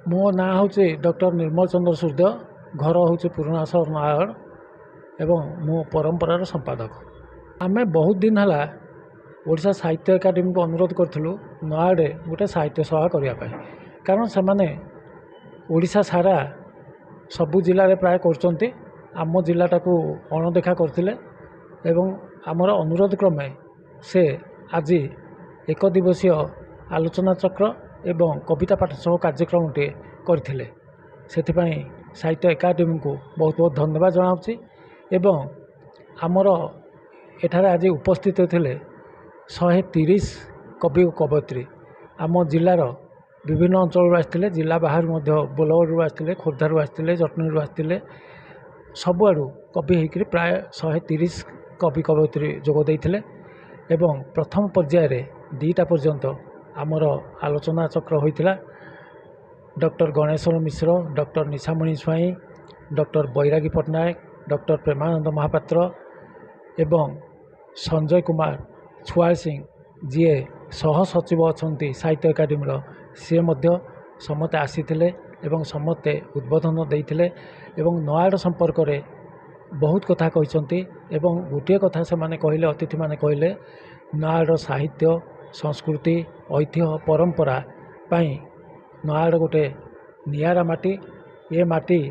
मो ना हूँ डॉक्टर निर्मल चंद्र सूर्य घर हूँ पुराना सहर नयागढ़ एवं मो परंपरार संपादक। आमे बहुत दिन है ओडिशा साहित्य एकाडेमी को अनुरोध करूँ नयागढ़ गोटे साहित्य सभा करने कारण से माने ओडिशा सारा सबु जिले में प्राय कर आम जिलाटा को अणदेखा करते आमर अनुरोध क्रमे से आज एक दिवसीय आलोचना चक्र एवं कविता पाठोत्सव कार्यक्रम करथिले। सेथिपाई साहित्य एकाडेमी को बहुत बहुत धन्यवाद जनावछि एवं आमर एठारे आज उपस्थित थिले 130 कवि कवयित्री आम जिलार विभिन्न अंचल आसते जिला बाहर बोलगढ़ आसते खोर्धारू आसते जटनी आसते सबुआड़ू कवि होकर प्राय 130 कवि कवयित्री जोगदे एवं प्रथम पर्यायर 2टा पर्यंत आमर आलोचना चक्र होता। डॉक्टर गणेश्वर मिश्र, डॉक्टर निशामणि स्वाई, डॉक्टर बैरागी पट्टनायक, डॉक्टर प्रेमानंद महापात्र एवं संजय कुमार छुआल सिंह जीए सह सचिव अच्छा साहित्य एकाडेमी सी समते आसी समते उद्बोधन देते नयागढ़ संपर्क में बहुत कथा कहते गोटे कथा से माने कहले अतिथि माने कहले नयागढ़ साहित्य संस्कृति ऐतिह्य परंपरा पाई नयागढ़ गोटे नियारा माटी ये माटी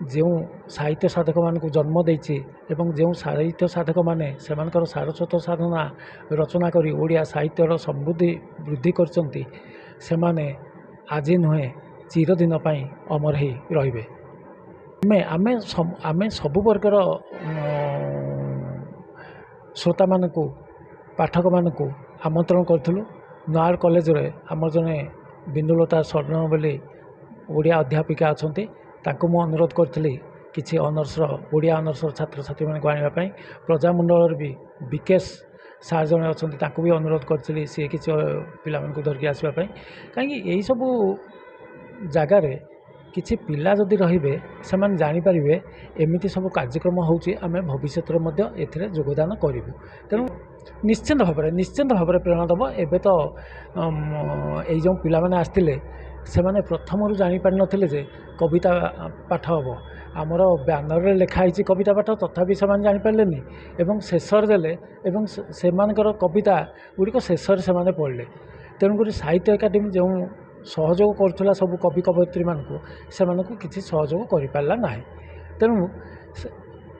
जो साहित्य साधक मान को जन्म देछि एवं जो साहित्य साधक माने सेमानकर सारस्वत साधना रचना करी ओडिया साहित्यर समृद्धि वृद्धि करचंती सेमाने आज नुहे चिरदिन पाई अमर ही रहिबे। आमे सबु वर्गर श्रोता मान को पाठक मान को आमंत्रण करूँ। नयागढ़ कॉलेज रे आमर जने बिंदुलता स्वर्ण बोली ओडिया अध्यापिका अच्छी मु अनुरोध करी किसी ऑनर्स ओडिया ऑनर्स छात्र छात्री मान आने प्रजामंडल भी विकेश सार जड़े अच्छा भी अनुरोध करी सी किसी पिला धरिकी आसवाई कहीं यही सबू जगार किसी पिला जदि रे से जानीपारे एमती सब कार्यक्रम होमें भविष्य में योगदान करूँ तेणु निश्चिंत भाव में प्रेरणा दब एवं तो यही जो पिला माने आसते से माने प्रथम जापार नथिले जे कविता पाठ हम आमर ब्यानर रे लिखाई कविता पाठ तथापि से जापारे एवं शेषर देले एवं से कविता गुड़िक शेषर से पढ़ले तेणुक साहित्य एकाडेमी जो सहयोग करुला सब कवि कवयित्री मानू से किसी सहयोग कर पारा ना तेणु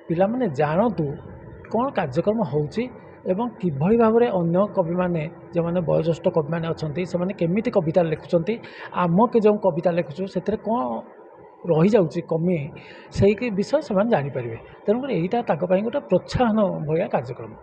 पिला माने जानतु कौन कार्यक्रम होची एवं किभली भाव में अन्य कवि माने जो मैंने वयोज्येष्ठ कवि मैंने अच्छा से केमिति कविता लिखुंट आम के जो कविता लिखुचु से कौन रही जाऊँगी कमी से विषय से जानीपारे तेणुक यहाँ गोटे प्रोत्साहन भाया कार्यक्रम।